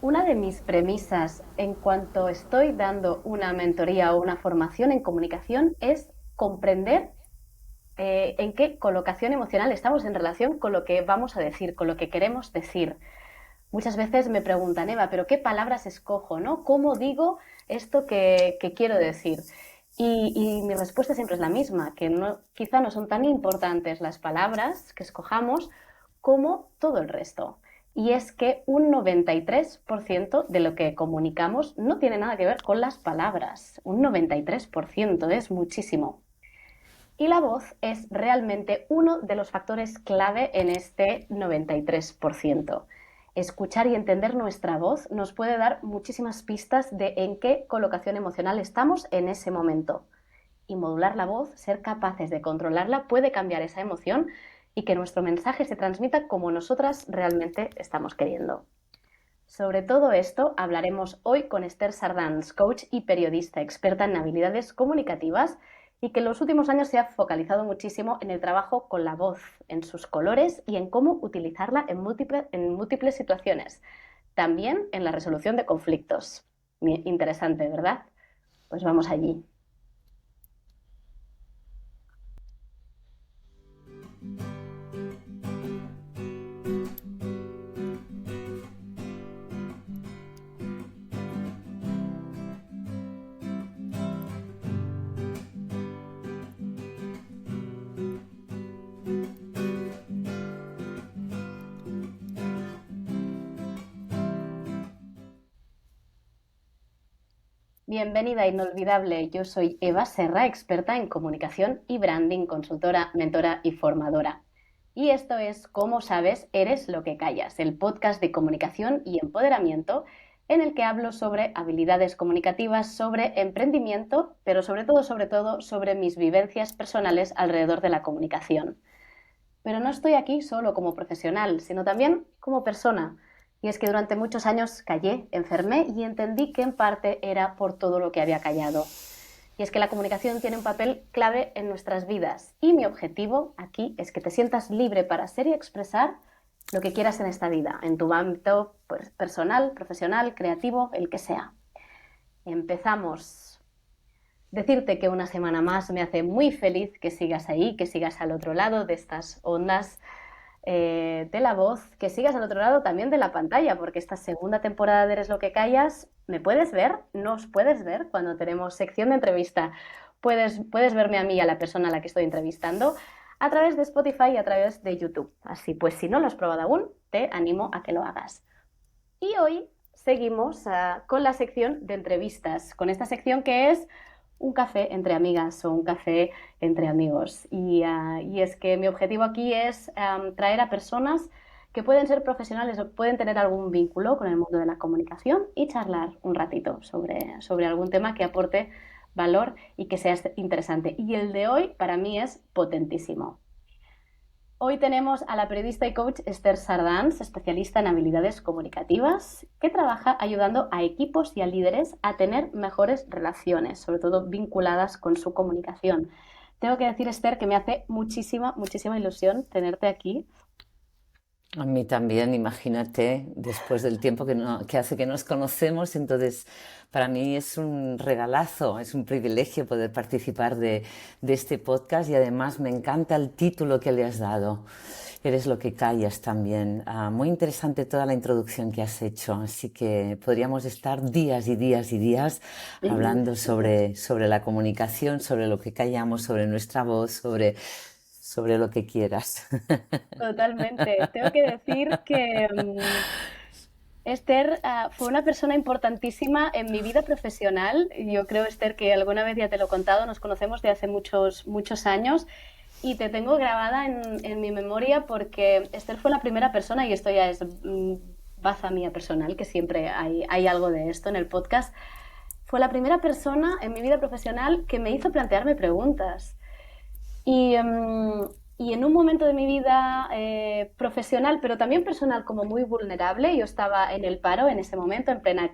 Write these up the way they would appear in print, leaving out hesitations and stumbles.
Una de mis premisas en cuanto estoy dando una mentoría o una formación en comunicación es comprender en qué colocación emocional estamos en relación con lo que vamos a decir, con lo que queremos decir. Muchas veces me preguntan, Eva, ¿pero qué palabras escojo, no? ¿Cómo digo esto que quiero decir? Y mi respuesta siempre es la misma, que quizá no son tan importantes las palabras que escojamos como todo el resto. Y es que un 93% de lo que comunicamos no tiene nada que ver con las palabras. Un 93% es muchísimo. Y la voz es realmente uno de los factores clave en este 93%. Escuchar y entender nuestra voz nos puede dar muchísimas pistas de en qué colocación emocional estamos en ese momento. Y modular la voz, ser capaces de controlarla, puede cambiar esa emoción y que nuestro mensaje se transmita como nosotras realmente estamos queriendo. Sobre todo esto hablaremos hoy con Esther Sardans, coach y periodista experta en habilidades comunicativas y que en los últimos años se ha focalizado muchísimo en el trabajo con la voz, en sus colores y en cómo utilizarla en múltiples situaciones. También en la resolución de conflictos. Interesante, ¿verdad? Pues vamos allí. Bienvenida inolvidable, yo soy Eva Serra, experta en comunicación y branding, consultora, mentora y formadora. Y esto es Cómo sabes, eres lo que callas, el podcast de comunicación y empoderamiento en el que hablo sobre habilidades comunicativas, sobre emprendimiento, pero sobre todo, sobre mis vivencias personales alrededor de la comunicación. Pero no estoy aquí solo como profesional, sino también como persona. Y es que durante muchos años callé, enfermé y entendí que en parte era por todo lo que había callado. Y es que la comunicación tiene un papel clave en nuestras vidas. Y mi objetivo aquí es que te sientas libre para ser y expresar lo que quieras en esta vida, en tu ámbito pues, personal, profesional, creativo, el que sea. Empezamos. Decirte que una semana más me hace muy feliz que sigas ahí, que sigas al otro lado de estas ondas de la voz, que sigas al otro lado también de la pantalla, porque esta segunda temporada de Eres lo que callas, ¿me puedes ver? ¿Nos puedes ver cuando tenemos sección de entrevista? Puedes verme a mí y a la persona a la que estoy entrevistando a través de Spotify y a través de YouTube. Así pues, si no lo has probado aún, te animo a que lo hagas. Y hoy seguimos con la sección de entrevistas, con esta sección que es un café entre amigas o un café entre amigos. Y es que mi objetivo aquí es traer a personas que pueden ser profesionales o pueden tener algún vínculo con el mundo de la comunicación y charlar un ratito sobre algún tema que aporte valor y que sea interesante. Y el de hoy para mí es potentísimo. Hoy tenemos a la periodista y coach Esther Sardans, especialista en habilidades comunicativas, que trabaja ayudando a equipos y a líderes a tener mejores relaciones, sobre todo vinculadas con su comunicación. Tengo que decir, Esther, que me hace muchísima ilusión tenerte aquí. A mí también, imagínate, después del tiempo que hace que nos conocemos, entonces para mí es un regalazo, es un privilegio poder participar de este podcast y además me encanta el título que le has dado. Eres lo que callas también. Muy interesante toda la introducción que has hecho, así que podríamos estar días y días y días hablando sobre la comunicación, sobre lo que callamos, sobre nuestra voz, sobre lo que quieras. Totalmente. Tengo que decir que Esther fue una persona importantísima en mi vida profesional. Yo creo, Esther, que alguna vez ya te lo he contado, nos conocemos de hace muchos años y te tengo grabada en mi memoria porque Esther fue la primera persona, y esto ya es baza mía personal, que siempre hay algo de esto en el podcast, fue la primera persona en mi vida profesional que me hizo plantearme preguntas. Y, y en un momento de mi vida profesional, pero también personal, como muy vulnerable, yo estaba en el paro en ese momento, en plena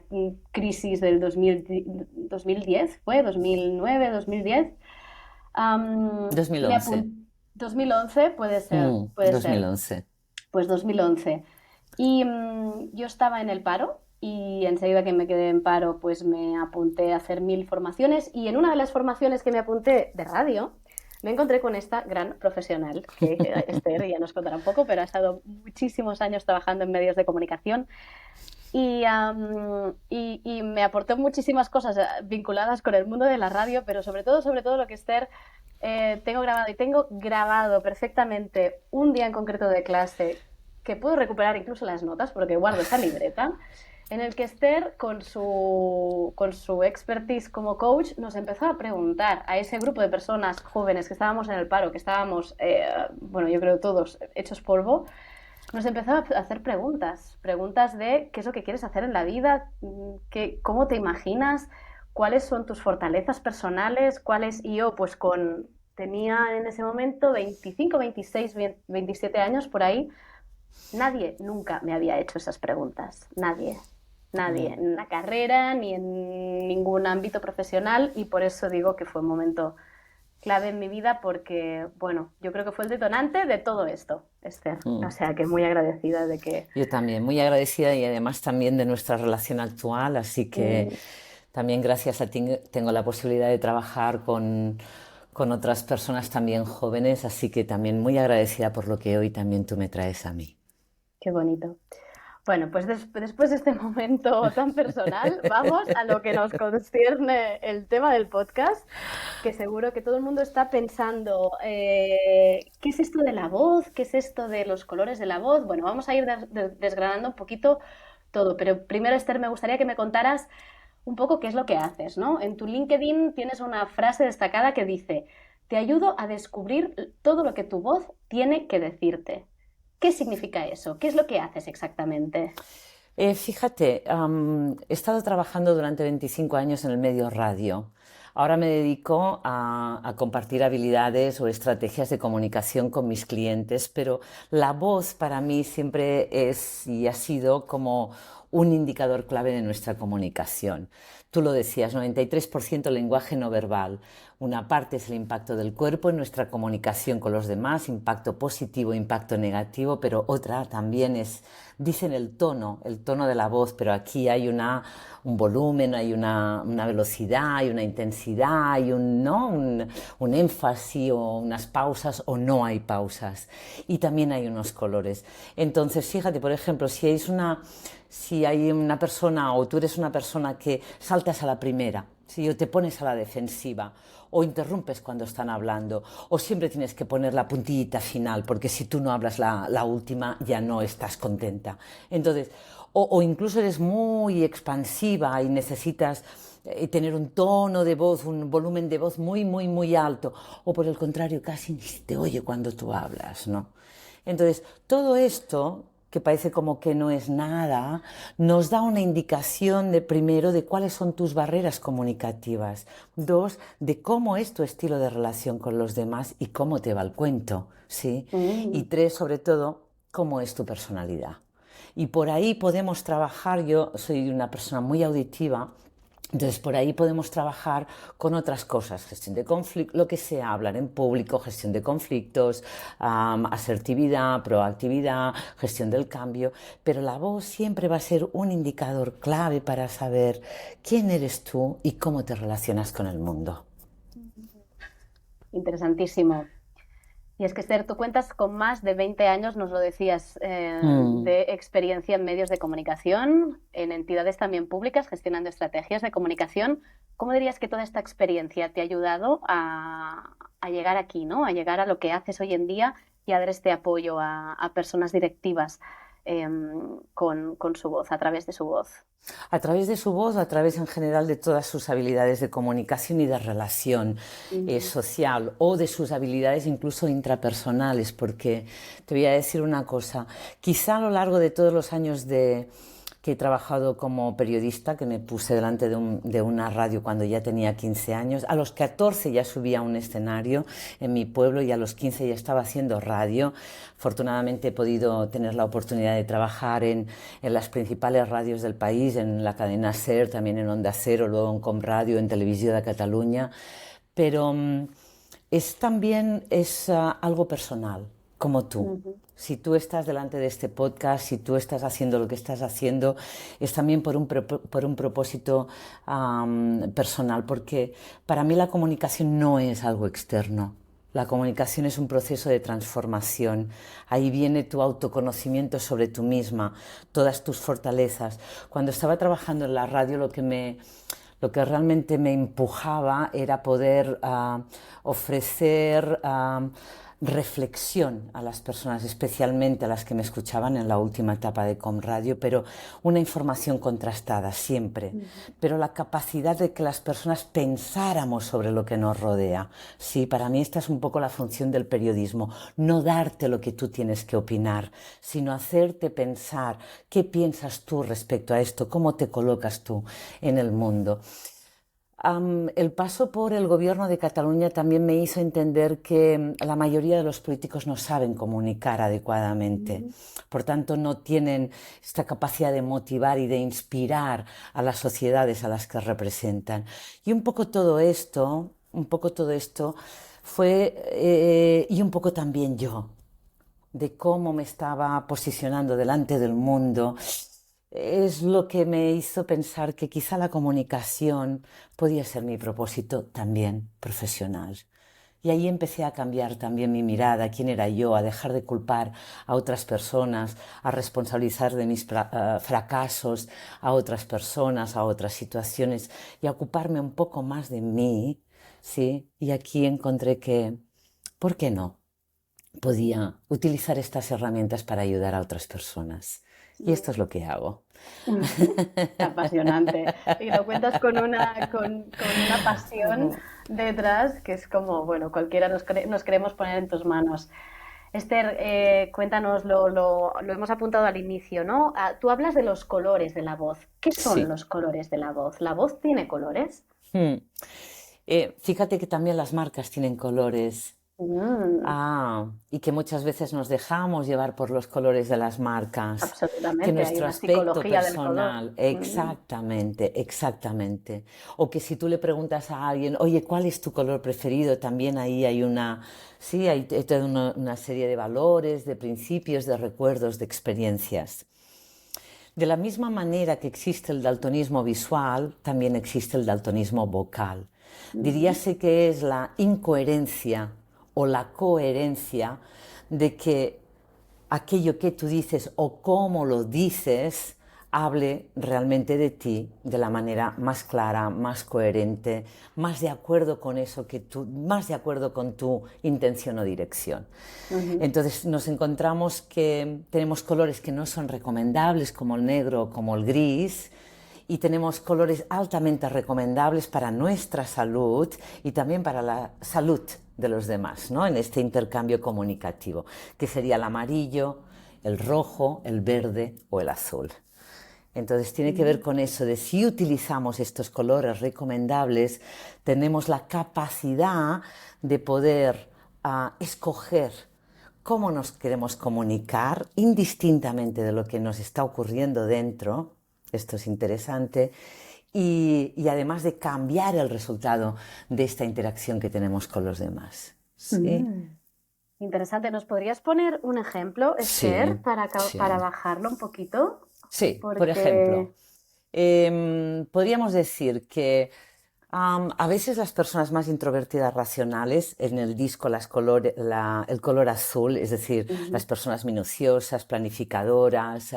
crisis del 2010, fue 2009, 2010. Me 2011. apunté, 2011 puede ser, 2011. pues 2011. Y yo estaba en el paro y enseguida que me quedé en paro, pues me apunté a hacer 1000 formaciones y en una de las formaciones que me apunté de radio, me encontré con esta gran profesional, que Esther ya nos contará un poco, pero ha estado muchísimos años trabajando en medios de comunicación y me aportó muchísimas cosas vinculadas con el mundo de la radio, pero sobre todo lo que Esther tengo grabado perfectamente un día en concreto de clase que puedo recuperar incluso las notas porque guardo esa libreta en el que Esther, con su expertise como coach, nos empezó a preguntar a ese grupo de personas jóvenes que estábamos en el paro, que estábamos, bueno, yo creo todos hechos polvo, nos empezó a hacer preguntas de qué es lo que quieres hacer en la vida, cómo te imaginas, cuáles son tus fortalezas personales, y yo pues tenía en ese momento 25, 26, 27 años por ahí, nadie nunca me había hecho esas preguntas, nadie, Mm. en la carrera ni en ningún ámbito profesional y por eso digo que fue un momento clave en mi vida porque, bueno, yo creo que fue el detonante de todo esto, Esther. O Mm. sea, que muy agradecida de que... Yo también, muy agradecida y además también de nuestra relación actual, así que mm, también gracias a ti tengo la posibilidad de trabajar con otras personas también jóvenes, así que también muy agradecida por lo que hoy también tú me traes a mí. qué bonito. Bueno, pues después de este momento tan personal, vamos a lo que nos concierne el tema del podcast, que seguro que todo el mundo está pensando, ¿qué es esto de la voz? ¿Qué es esto de los colores de la voz? Bueno, vamos a ir desgranando un poquito todo, pero primero, Esther, me gustaría que me contaras un poco qué es lo que haces, ¿no? En tu LinkedIn tienes una frase destacada que dice, te ayudo a descubrir todo lo que tu voz tiene que decirte. ¿Qué significa eso? ¿Qué es lo que haces exactamente? Fíjate, he estado trabajando durante 25 años en el medio radio. Ahora me dedico a compartir habilidades o estrategias de comunicación con mis clientes, pero la voz para mí siempre es y ha sido como un indicador clave de nuestra comunicación. Tú lo decías, 93% lenguaje no verbal. Una parte es el impacto del cuerpo en nuestra comunicación con los demás, impacto positivo, impacto negativo, pero otra también es, dicen el tono de la voz, pero aquí hay un volumen, hay una velocidad, hay una intensidad, hay ¿no? un énfasis o unas pausas o no hay pausas. Y también hay unos colores. Entonces, fíjate, por ejemplo, si hay una persona o tú eres una persona que saltas a la primera, si te pones a la defensiva o interrumpes cuando están hablando o siempre tienes que poner la puntillita final porque si tú no hablas la última ya no estás contenta. Entonces, o incluso eres muy expansiva y necesitas tener un tono de voz, un volumen de voz muy, muy, muy alto o por el contrario casi ni se te oye cuando tú hablas, ¿no? Entonces, todo esto que parece como que no es nada, nos da una indicación de primero de cuáles son tus barreras comunicativas, dos, de cómo es tu estilo de relación con los demás y cómo te va el cuento, ¿sí? Y Mm. tres, sobre todo, cómo es tu personalidad. Y por ahí podemos trabajar, yo soy una persona muy auditiva, entonces, por ahí podemos trabajar con otras cosas, gestión de conflictos, lo que sea, hablar en público, gestión de conflictos, asertividad, proactividad, gestión del cambio, pero la voz siempre va a ser un indicador clave para saber quién eres tú y cómo te relacionas con el mundo. Interesantísimo. Y es que, Esther, tú cuentas con más de 20 años, nos lo decías, Mm. de experiencia en medios de comunicación, en entidades también públicas, gestionando estrategias de comunicación. ¿Cómo dirías que toda esta experiencia te ha ayudado a llegar aquí, ¿no? A llegar a lo que haces hoy en día y a dar este apoyo a personas directivas con su voz, a través de su voz? A través de su voz, a través en general de todas sus habilidades de comunicación y de relación Mm. social o de sus habilidades incluso intrapersonales, porque te voy a decir una cosa, quizá a lo largo de todos los años que he trabajado como periodista, que me puse delante de una radio cuando ya tenía 15 años. A los 14 ya subía a un escenario en mi pueblo y a los 15 ya estaba haciendo radio. Afortunadamente he podido tener la oportunidad de trabajar en las principales radios del país, en la cadena SER, también en Onda Cero, luego en Com Radio, en Televisió de Catalunya. Pero es también algo personal, como tú. Si tú estás delante de este podcast, si tú estás haciendo lo que estás haciendo, es también por un propósito personal, porque para mí la comunicación no es algo externo. La comunicación es un proceso de transformación. Ahí viene tu autoconocimiento sobre tú misma, todas tus fortalezas. Cuando estaba trabajando en la radio, lo que realmente me empujaba era poder ofrecer reflexión a las personas, especialmente a las que me escuchaban en la última etapa de Comradio, pero una información contrastada siempre, pero la capacidad de que las personas pensáramos sobre lo que nos rodea. Sí, para mí esta es un poco la función del periodismo, no darte lo que tú tienes que opinar, sino hacerte pensar qué piensas tú respecto a esto, cómo te colocas tú en el mundo. El paso por el gobierno de Cataluña también me hizo entender que la mayoría de los políticos no saben comunicar adecuadamente. Por tanto, no tienen esta capacidad de motivar y de inspirar a las sociedades a las que representan. Y un poco todo esto fue, y un poco también yo, de cómo me estaba posicionando delante del mundo, es lo que me hizo pensar que quizá la comunicación podía ser mi propósito también profesional. Y ahí empecé a cambiar también mi mirada, quién era yo, a dejar de culpar a otras personas, a responsabilizar de mis fracasos a otras personas, a otras situaciones y a ocuparme un poco más de mí, ¿sí? Y aquí encontré que, ¿por qué no? Podía utilizar estas herramientas para ayudar a otras personas. Y esto es lo que hago. Apasionante. Y lo cuentas con una pasión detrás que es como, bueno, cualquiera nos queremos poner en tus manos. Esther, cuéntanos, lo hemos apuntado al inicio, ¿no? Tú hablas de los colores de la voz. ¿Qué son Sí. los colores de la voz? ¿La voz tiene colores? Hmm. Fíjate que también las marcas tienen colores. Mm, Y que muchas veces nos dejamos llevar por los colores de las marcas, que absolutamente, hay nuestro una aspecto psicología del color. personal, Mm. exactamente, exactamente. O que si tú le preguntas a alguien, oye, ¿cuál es tu color preferido? También ahí hay sí, hay toda una serie de valores, de principios, de recuerdos, de experiencias. De la misma manera que existe el daltonismo visual, también existe el daltonismo vocal. Ujú. Diríase que es la incoherencia o la coherencia de que aquello que tú dices o cómo lo dices hable realmente de ti de la manera más clara, más coherente, más de acuerdo con eso que tú, más de acuerdo con tu intención o dirección. Ujú. Entonces nos encontramos que tenemos colores que no son recomendables como el negro o como el gris, y tenemos colores altamente recomendables para nuestra salud y también para la salud de los demás, ¿no? En este intercambio comunicativo, que sería el amarillo, el rojo, el verde o el azul. Entonces tiene que ver Mm. con eso de si utilizamos estos colores recomendables, tenemos la capacidad de poder escoger cómo nos queremos comunicar indistintamente de lo que nos está ocurriendo dentro. Esto es interesante. Y además de cambiar el resultado de esta interacción que tenemos con los demás. ¿Sí? Mm. Interesante. ¿Nos podrías poner un ejemplo, Sí, Esther, para sí. bajarlo un poquito? Sí, por Porque... ejemplo, podríamos decir que a veces las personas más introvertidas racionales, en el disco el color azul, es decir, Ujú. las personas minuciosas, planificadoras,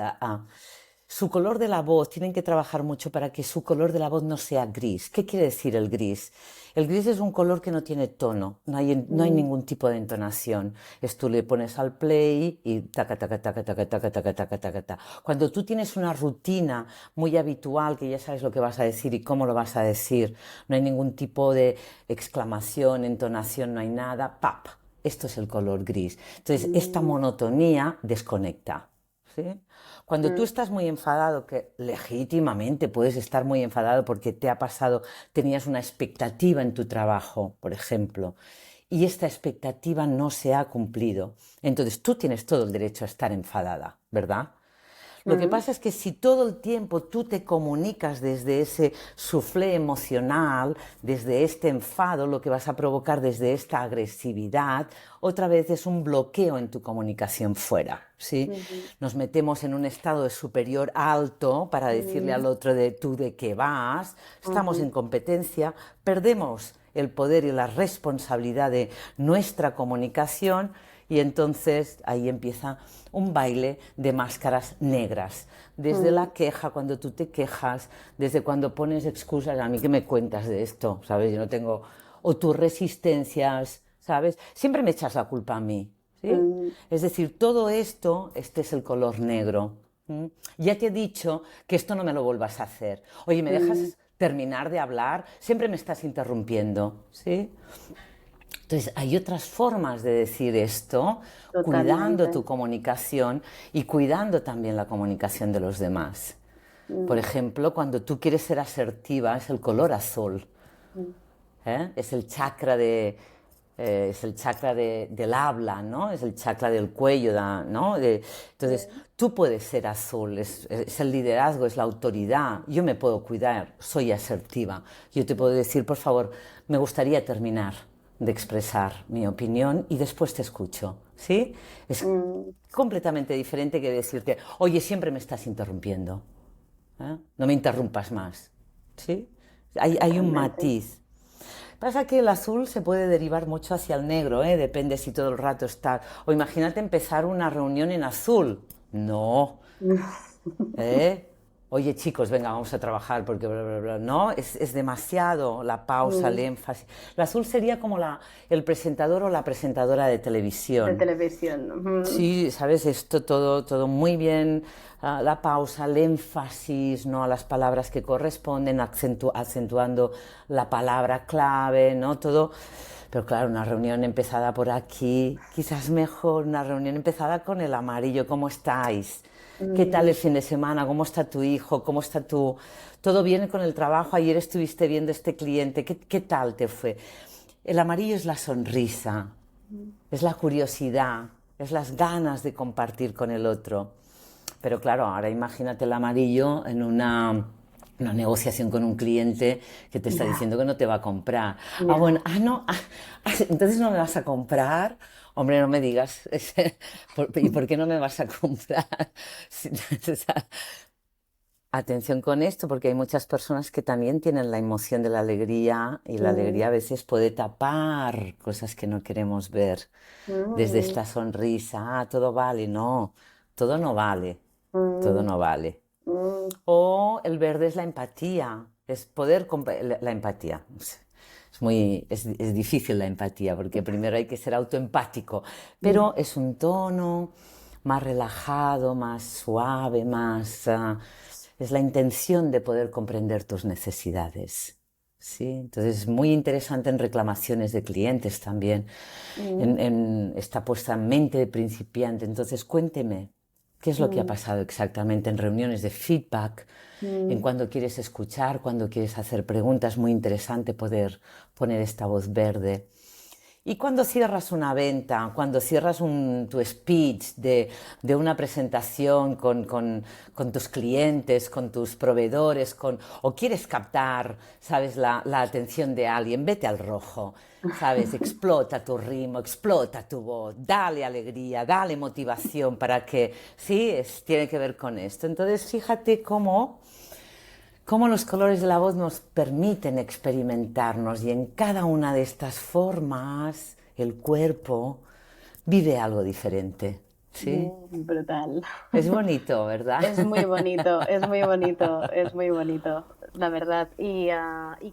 su color de la voz, tienen que trabajar mucho para que su color de la voz no sea gris. ¿Qué quiere decir el gris? El gris es un color que no tiene tono, no hay Mm. ningún tipo de entonación. Tú le pones al play y taca, taca, taca, taca, taca, taca, taca, taca, taca. Cuando tú tienes una rutina muy habitual, que ya sabes lo que vas a decir y cómo lo vas a decir, no hay ningún tipo de exclamación, entonación, no hay nada, ¡pap! Esto es el color gris. Entonces, esta Mm. monotonía desconecta. ¿Sí? Cuando tú Mm. estás muy enfadado, que legítimamente puedes estar muy enfadado porque te ha pasado, tenías una expectativa en tu trabajo, por ejemplo, y esta expectativa no se ha cumplido, entonces tú tienes todo el derecho a estar enfadada, ¿verdad? Lo que pasa es que si todo el tiempo tú te comunicas desde ese soufflé emocional, desde este enfado, lo que vas a provocar desde esta agresividad, otra vez es un bloqueo en tu comunicación fuera, ¿sí? Ujú, Nos metemos en un estado de superior alto para decirle al ujú, otro de tú de qué vas, estamos ujú, en competencia, perdemos el poder y la responsabilidad de nuestra comunicación y entonces ahí empieza un baile de máscaras negras. Desde ujú. la queja, cuando tú te quejas, desde cuando pones excusas, a mí que me cuentas de esto, ¿sabes? Yo no tengo... O tus resistencias, ¿sabes? Siempre me echas la culpa a mí, ¿sí? Mm, Es decir, todo esto, este es el color negro. ¿Mm? Ya te he dicho que esto no me lo vuelvas a hacer. Oye, ¿me mm, dejas terminar de hablar? Siempre me estás interrumpiendo, ¿sí? Entonces, hay otras formas de decir esto, cuidando totalmente. tu comunicación y cuidando también la comunicación de los demás. Por Mm, ejemplo, cuando tú quieres ser asertiva, es el color azul. mm, ¿Eh? Es el chakra del habla, ¿no? Es el chakra del cuello, ¿no? Entonces, mm, tú puedes ser azul, es el liderazgo, es la autoridad. Yo me puedo cuidar, soy asertiva. Yo te puedo decir, por favor, me gustaría terminar de expresar mi opinión y después te escucho, ¿sí? Es mm, completamente diferente que decirte, oye, siempre me estás interrumpiendo, ¿eh? No me interrumpas más, ¿sí? Hay un totalmente. matiz. Pasa que el azul se puede derivar mucho hacia el negro, ¿eh? Depende si todo el rato está... O imagínate empezar una reunión en azul. No, ¿eh? Oye chicos, venga, vamos a trabajar porque bla, bla, bla. No, es demasiado la pausa, el Mm, énfasis. El azul sería como el presentador o la presentadora de de televisión. televisión. Mm, Sí, sabes, esto todo muy bien, la pausa, el énfasis, ¿no? A las palabras que corresponden, acentuando la palabra clave, ¿no? Todo. Pero claro, una reunión empezada por aquí, quizás mejor una reunión empezada con el amarillo. ¿Cómo estáis? ¿Qué tal mm, el fin de semana? ¿Cómo está tu hijo? ¿Cómo está tu... ¿Todo bien con el trabajo? Ayer estuviste viendo este cliente. ¿Qué tal te fue? El amarillo es la sonrisa, mm, es la curiosidad, es las ganas de compartir con el otro. Pero claro, ahora imagínate el amarillo en una negociación con un cliente que te está ya, diciendo que no te va a comprar. Ah, ya. bueno, no, entonces no me vas a comprar. Hombre, no me digas, ¿y por qué no me vas a comprar? O sea, atención con esto, porque hay muchas personas que también tienen la emoción de la alegría y la alegría Mm, a veces puede tapar cosas que no queremos ver. Desde mm, esta sonrisa, todo vale, no, todo no vale, todo mm, no vale. mm, O el verde es la empatía, es poder, la empatía. Es difícil la empatía, porque primero hay que ser autoempático, mm. pero es un tono más relajado, más suave, es la intención de poder comprender tus necesidades. ¿Sí? Entonces es muy interesante en reclamaciones de clientes también, Mm, en esta puesta en mente de principiante. Entonces cuénteme, ¿qué es lo que ha mm, pasado exactamente en reuniones de feedback? En mm, cuando quieres escuchar, cuando quieres hacer preguntas, muy interesante poder poner esta voz verde. Y cuando cierras una venta, cuando cierras tu speech de una presentación con tus clientes, con tus proveedores, o quieres captar, sabes, la atención de alguien, vete al rojo, sabes, explota tu ritmo, explota tu voz, dale alegría, dale motivación para que, sí, tiene que ver con esto. Entonces, fíjate cómo los colores de la voz nos permiten experimentarnos y en cada una de estas formas el cuerpo vive algo diferente. ¿Sí? brutal. Es bonito, ¿verdad? Es muy bonito, es muy bonito, es muy bonito, la verdad. Y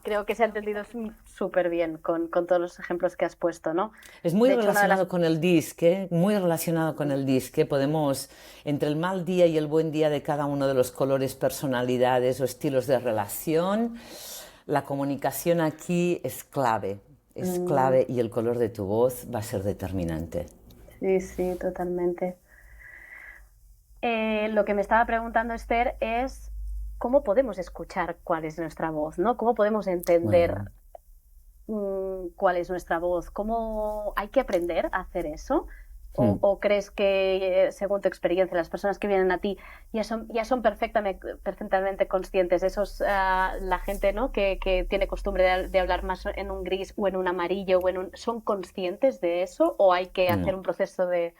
creo que se ha entendido súper bien con todos los ejemplos que has puesto, ¿no? Es muy De hecho, una de las... relacionado con el disque, muy relacionado con el disque. Podemos, entre el mal día y el buen día de cada uno de los colores, personalidades o estilos de relación, la comunicación aquí es Mm, clave y el color de tu voz va a ser determinante. sí, sí, totalmente. Lo que me estaba preguntando Esther es cómo podemos escuchar cuál es nuestra voz, ¿no? ¿Cómo podemos Muy entender bien. cuál es nuestra voz? ¿Cómo hay que aprender a hacer eso? Mm. o crees que, según tu experiencia, las personas que vienen a ti ya son perfectamente conscientes? La gente, ¿no? que tiene costumbre de hablar más en un gris o en un amarillo, ¿son conscientes de eso o hay que hacer No. un proceso de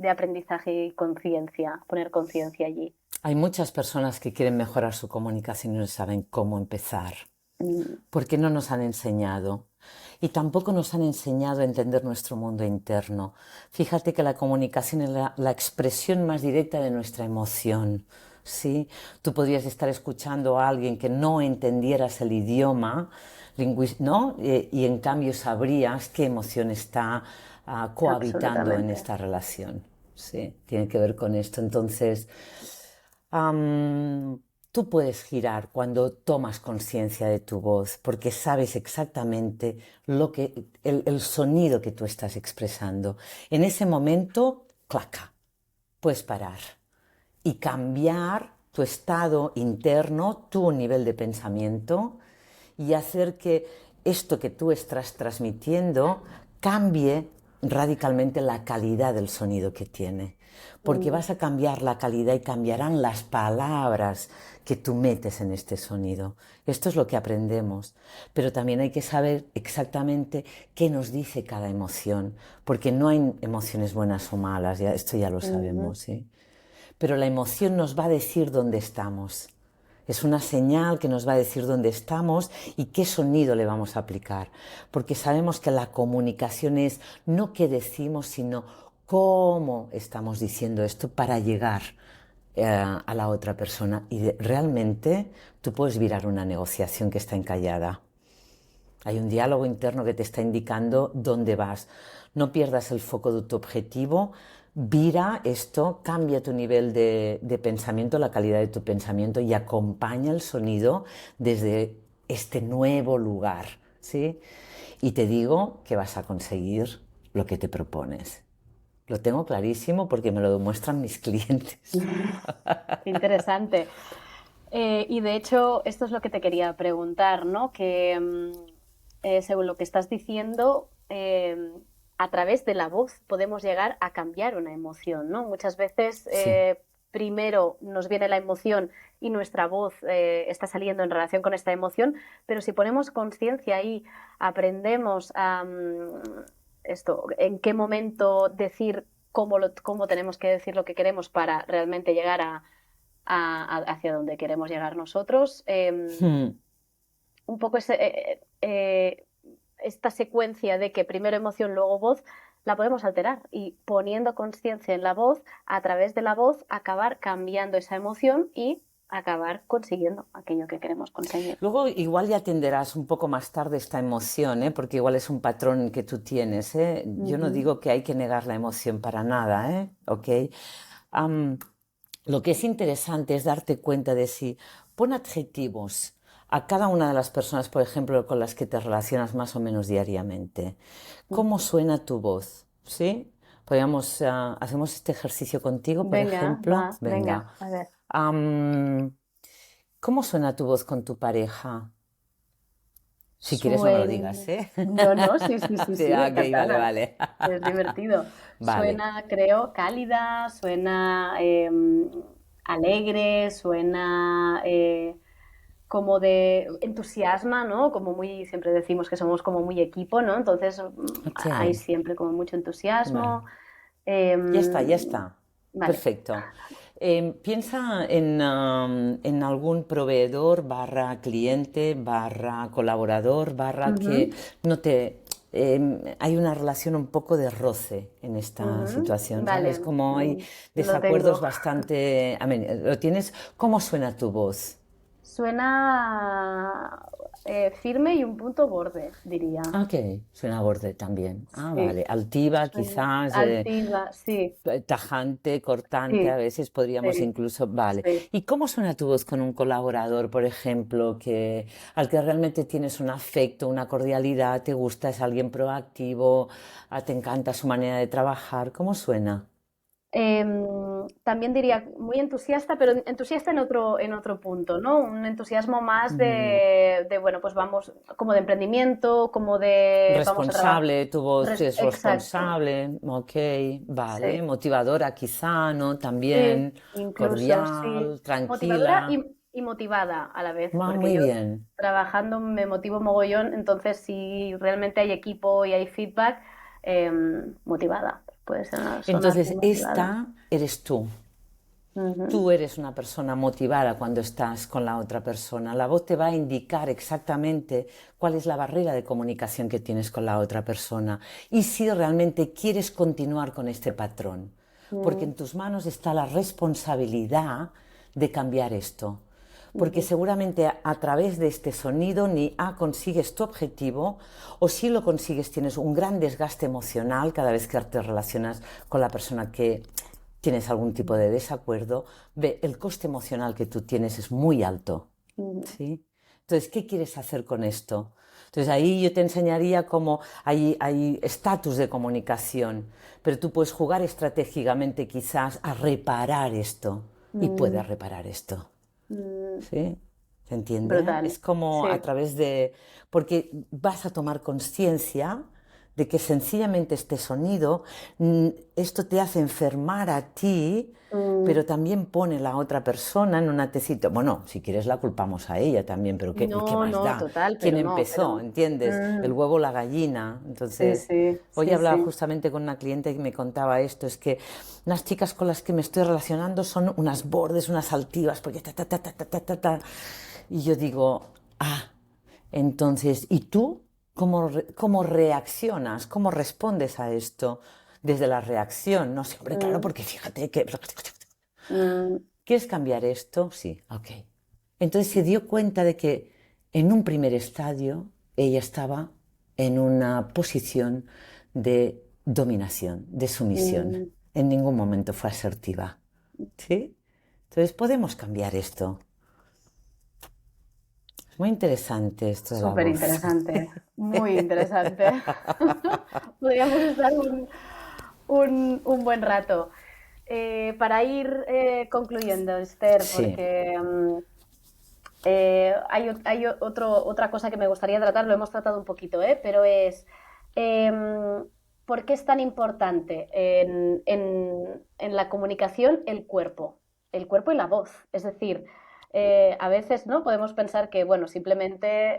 aprendizaje y conciencia, poner conciencia allí? Hay muchas personas que quieren mejorar su comunicación y no saben cómo empezar, Mm, porque no nos han enseñado. Y tampoco nos han enseñado a entender nuestro mundo interno. Fíjate que la comunicación es la expresión más directa de nuestra emoción. ¿Sí? Tú podrías estar escuchando a alguien que no entendieras el idioma, ¿no? Y en cambio sabrías qué emoción está cohabitando en absolutamente. esta relación. Sí, tiene que ver con esto. Entonces, Am, tú puedes girar cuando tomas conciencia de tu voz, porque sabes exactamente el sonido que tú estás expresando. En ese momento, claca, puedes parar y cambiar tu estado interno, tu nivel de pensamiento y hacer que esto que tú estás transmitiendo cambie radicalmente la calidad del sonido que tiene. Porque Mm, vas a cambiar la calidad y cambiarán las palabras que tú metes en este sonido. Esto es lo que aprendemos. Pero también hay que saber exactamente qué nos dice cada emoción, porque no hay emociones buenas o malas, esto ya lo ujú. sabemos, ¿sí? Pero la emoción nos va a decir dónde estamos. Es una señal que nos va a decir dónde estamos y qué sonido le vamos a aplicar. Porque sabemos que la comunicación es no qué decimos, sino cómo estamos diciendo esto para llegar a la otra persona. Y realmente tú puedes virar una negociación que está encallada. Hay un diálogo interno que te está indicando dónde vas. No pierdas el foco de tu objetivo. Vira esto, cambia tu nivel de pensamiento, la calidad de tu pensamiento y acompaña el sonido desde este nuevo lugar, ¿sí? Y te digo que vas a conseguir lo que te propones. Lo tengo clarísimo porque me lo demuestran mis clientes. Qué interesante. Y de hecho, esto es lo que te quería preguntar, ¿no? Según lo que estás diciendo, a través de la voz podemos llegar a cambiar una emoción, ¿no? Muchas veces Sí. primero nos viene la emoción y nuestra voz está saliendo en relación con esta emoción, pero si ponemos conciencia ahí, aprendemos a en qué momento decir cómo tenemos que decir lo que queremos para realmente llegar hacia donde queremos llegar nosotros. Hmm. Un poco esta secuencia de que primero emoción, luego voz, la podemos alterar y poniendo conciencia en la voz, a través de la voz, acabar cambiando esa emoción y acabar consiguiendo aquello que queremos conseguir. Luego igual ya atenderás un poco más tarde esta emoción, ¿eh? Porque igual es un patrón que tú tienes, ¿eh? Yo no Ujú. digo que hay que negar la emoción para nada, ¿eh? ¿Ok? Am, lo que es interesante es darte cuenta de si pon adjetivos a cada una de las personas, por ejemplo, con las que te relacionas más o menos diariamente. ¿Cómo suena tu voz? ¿Sí? Hacemos este ejercicio contigo, por Venga, ejemplo. va, venga, Venga. a ver. Am, ¿Cómo suena tu voz con tu pareja? Si quieres no me lo digas, Suena. ¿eh? No, no, sí, sí, sí, Sí, sí, ok, vale, encantada. vale. Es divertido. Vale. Suena, creo, cálida, suena alegre, suena como de entusiasma, ¿no? Como muy, siempre decimos que somos como muy equipo, ¿no? Entonces Ok. hay siempre como mucho Qué mal. entusiasmo. Ya está, ya Em, está. vale. Perfecto. Piensa en algún proveedor barra cliente barra colaborador barra que Ujú, no te... hay una relación un poco de roce en esta ujú, situación, ¿sabes? vale, Como hay lo desacuerdos tengo. bastante... ¿Lo tienes? ¿Cómo suena tu voz? Suena firme y un punto borde, diría. Ah, ok, suena borde también. Ah, Sí, vale. Altiva, suena quizás, altiva, sí, tajante, cortante, a sí, veces podríamos sí, incluso, vale. sí. ¿Y cómo suena tu voz con un colaborador, por ejemplo, al que realmente tienes un afecto, una cordialidad, te gusta, es alguien proactivo, te encanta su manera de trabajar? ¿Cómo suena? También diría muy entusiasta, pero entusiasta en otro punto, ¿no? Un entusiasmo más Mm, bueno, pues vamos, como de emprendimiento, como de vamos a trabajar. responsable, tu voz es Exacto, responsable, ok, vale, sí. motivadora quizá, ¿no? Sí, También, incluso, sí. cordial, Motivadora tranquila. y motivada a la vez, porque Muy yo bien. trabajando me motivo mogollón, entonces si realmente hay equipo y hay feedback, motivada. Puede sonar muy Entonces, motivada. esta eres tú. Ujú, Tú eres una persona motivada cuando estás con la otra persona. La voz te va a indicar exactamente cuál es la barrera de comunicación que tienes con la otra persona y si realmente quieres continuar con este patrón. Porque mm, en tus manos está la responsabilidad de cambiar esto. Porque ujú, seguramente a través de este sonido ni consigues tu objetivo o si lo consigues tienes un gran desgaste emocional cada vez que te relacionas con la persona que tienes algún tipo de desacuerdo, ve, el coste emocional que tú tienes es muy alto, ujú. ¿sí? Entonces, ¿qué quieres hacer con esto? Entonces, ahí yo te enseñaría cómo hay estatus de comunicación, pero tú puedes jugar estratégicamente quizás a reparar esto y Mm, puedes reparar esto, mm, ¿sí? ¿Se entiende? brutal. Es como a Sí. través de... porque vas a tomar conciencia de que sencillamente este sonido, esto te hace enfermar a ti, Mm, pero también pone la otra persona en una tecita. Bueno, si quieres la culpamos a ella también, pero ¿qué no, más no, da? total, ¿Quién pero no, empezó? pero ¿Entiendes? El mm, huevo o la gallina. sí, Entonces, sí, hoy sí, hablaba sí. justamente con una cliente que me contaba esto, es que unas chicas con las que me estoy relacionando son unas bordes, unas altivas, porque ta, ta, ta, ta, ta, ta, ta, ta. Y yo digo, entonces, ¿y tú cómo reaccionas? ¿Cómo respondes a esto? Desde la reacción, no siempre, claro, Mm, porque fíjate que... mm, ¿Quieres cambiar esto? Sí, ok. Entonces se dio cuenta de que en un primer estadio ella estaba en una posición de dominación, de sumisión. mm. En ningún momento fue asertiva. ¿Sí? Entonces podemos cambiar esto. Es muy interesante esto de la Súper voz. interesante, muy interesante. Podríamos estar un buen rato. Para ir concluyendo, Esther, Sí, porque otra cosa que me gustaría tratar, lo hemos tratado un poquito, pero es ¿por qué es tan importante en la comunicación el cuerpo y la voz? Es decir, a veces no podemos pensar que, bueno, simplemente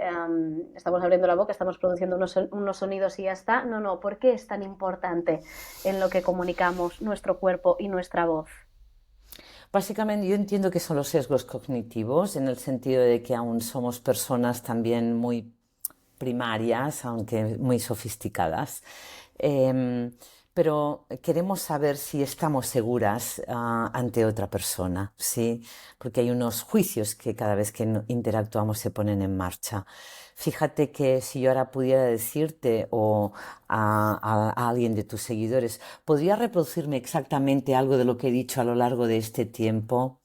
estamos abriendo la boca, estamos produciendo unos sonidos y ya está. No, no, ¿por qué es tan importante en lo que comunicamos nuestro cuerpo y nuestra voz? básicamente yo entiendo que son los sesgos cognitivos en el sentido de que aún somos personas también muy primarias, aunque muy sofisticadas. Eh, pero queremos saber si estamos seguras ante otra persona, ¿sí? Porque hay unos juicios que cada vez que interactuamos se ponen en marcha. Fíjate que si yo ahora pudiera decirte o a alguien de tus seguidores, ¿podría reproducirme exactamente algo de lo que he dicho a lo largo de este tiempo?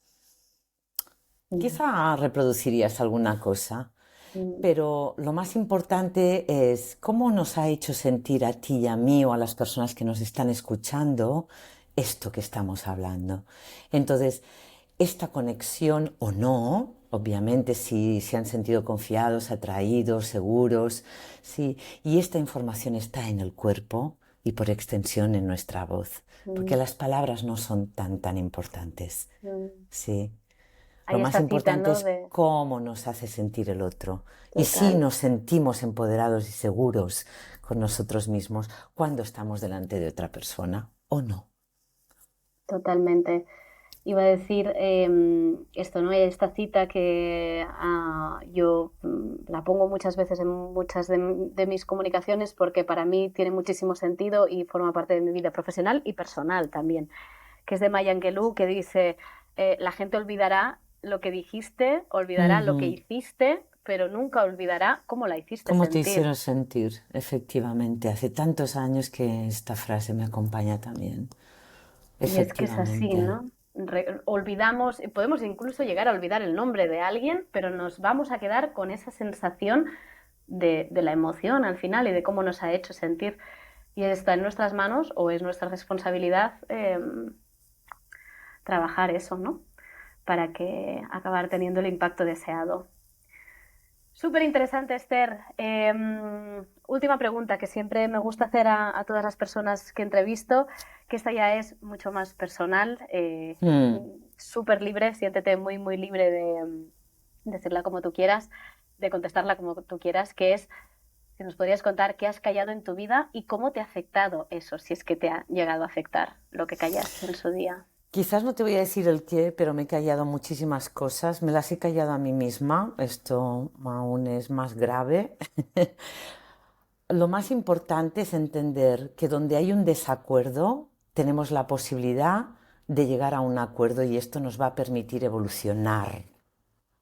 Mm, Quizá reproducirías alguna cosa. mm, Pero lo más importante es cómo nos ha hecho sentir a ti y a mí o a las personas que nos están escuchando esto que estamos hablando. Entonces, esta conexión o no, obviamente si se han sentido confiados, atraídos, seguros, sí, y esta información está en el cuerpo y por extensión en nuestra voz, porque mm, las palabras no son tan importantes, mm. sí. Lo Hay más esta cita, importante ¿no? es De cómo nos hace sentir el otro y si total. nos sentimos empoderados y seguros con nosotros mismos cuando estamos delante de otra persona o no. Totalmente. Iba a decir esto, ¿no? Esta cita que yo la pongo muchas veces en muchas de mis comunicaciones porque para mí tiene muchísimo sentido y forma parte de mi vida profesional y personal también, que es de Maya Angelou, que dice, la gente olvidará lo que dijiste, olvidará lo que Ujú. hiciste, pero nunca olvidará cómo la hiciste ¿Cómo te sentir. hicieron sentir? Efectivamente, hace tantos años que esta frase me acompaña también. Y es que es así, Efectivamente. ¿no? Olvidamos, podemos incluso llegar a olvidar el nombre de alguien, pero nos vamos a quedar con esa sensación de la emoción al final y de cómo nos ha hecho sentir. Y está en nuestras manos o es nuestra responsabilidad, trabajar eso, ¿no? Para que acabar teniendo el impacto deseado. Súper interesante, Esther. Última pregunta que siempre me gusta hacer a todas las personas que entrevisto, que esta ya es mucho más personal, Mm. súper libre, siéntete muy, muy libre de decirla como tú quieras, de contestarla como tú quieras, que es si nos podrías contar qué has callado en tu vida y cómo te ha afectado eso, si es que te ha llegado a afectar lo que callaste en su día. Quizás no te voy a decir el qué, pero me he callado muchísimas cosas. Me las he callado a mí misma. Esto aún es más grave. Lo más importante es entender que donde hay un desacuerdo, tenemos la posibilidad de llegar a un acuerdo y esto nos va a permitir evolucionar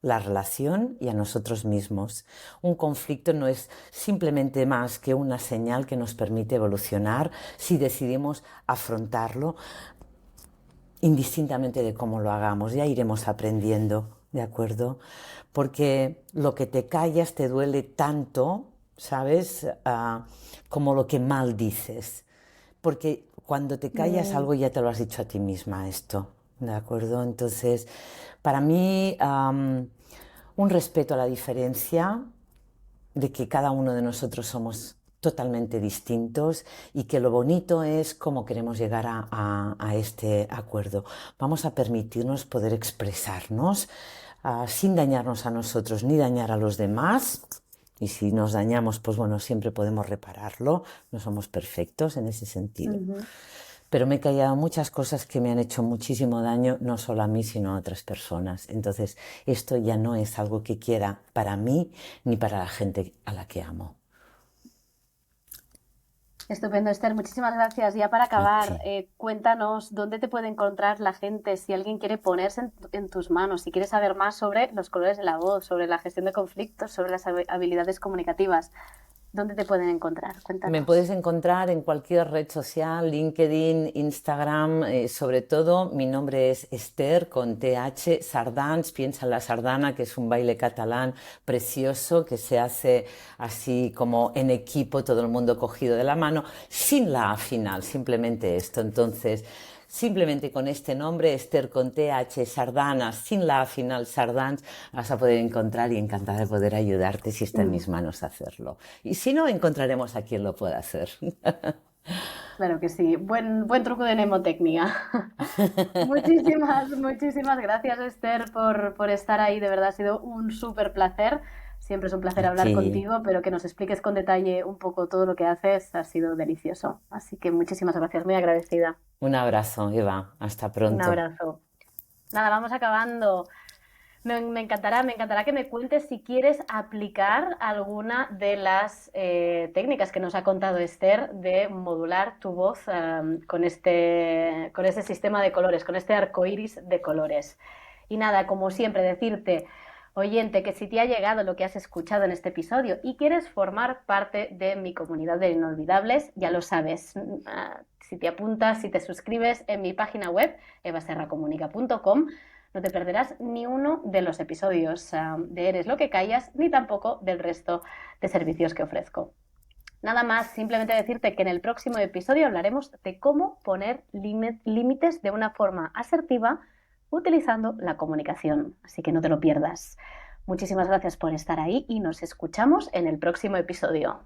la relación y a nosotros mismos. Un conflicto no es simplemente más que una señal que nos permite evolucionar si decidimos afrontarlo indistintamente de cómo lo hagamos. Ya iremos aprendiendo, ¿de acuerdo? Porque lo que te callas te duele tanto, ¿sabes? Como lo que mal dices. Porque cuando te callas Mm, algo ya te lo has dicho a ti misma esto, ¿de acuerdo? Entonces, para mí, un respeto a la diferencia, de que cada uno de nosotros somos totalmente distintos y que lo bonito es cómo queremos llegar a este acuerdo. Vamos a permitirnos poder expresarnos sin dañarnos a nosotros ni dañar a los demás. Y si nos dañamos, pues bueno, siempre podemos repararlo. No somos perfectos en ese sentido. ujú. Pero me he callado muchas cosas que me han hecho muchísimo daño, no solo a mí, sino a otras personas. Entonces, esto ya no es algo que quiera para mí ni para la gente a la que amo. Estupendo, Esther. Muchísimas gracias. Ya para A acabar, ti. cuéntanos dónde te puede encontrar la gente si alguien quiere ponerse en tus manos, si quieres saber más sobre los colores de la voz, sobre la gestión de conflictos, sobre las habilidades comunicativas. ¿Dónde te pueden encontrar? Me Cuéntanos. puedes encontrar en cualquier red social, LinkedIn, Instagram, sobre todo mi nombre es Esther con TH Sardans, piensa en la sardana, que es un baile catalán precioso que se hace así como en equipo, todo el mundo cogido de la mano, sin la A final, simplemente esto. Entonces, simplemente con este nombre, Esther con TH Sardanas, sin la A final Sardans, vas a poder encontrar y encantada de poder ayudarte si está en mis manos hacerlo. Y si no, encontraremos a quien lo pueda hacer. Claro que sí. Buen truco de mnemotecnia. Muchísimas gracias, Esther, por estar ahí. De verdad ha sido un súper placer. Siempre es un placer A hablar ti. contigo, pero que nos expliques con detalle un poco todo lo que haces ha sido delicioso. Así que muchísimas gracias, muy agradecida. Un abrazo, Eva. Hasta Un pronto. abrazo. Nada, vamos acabando. Me encantará que me cuentes si quieres aplicar alguna de las técnicas que nos ha contado Esther de modular tu voz con este sistema de colores, con este arco iris de colores. Y nada, como siempre, decirte, oyente, que si te ha llegado lo que has escuchado en este episodio y quieres formar parte de mi comunidad de inolvidables, ya lo sabes. Si te apuntas, si te suscribes en mi página web, evaserracomunica.com, no te perderás ni uno de los episodios de Eres lo que callas, ni tampoco del resto de servicios que ofrezco. Nada más, simplemente decirte que en el próximo episodio hablaremos de cómo poner límites de una forma asertiva utilizando la comunicación. Así que no te lo pierdas. Muchísimas gracias por estar ahí y nos escuchamos en el próximo episodio.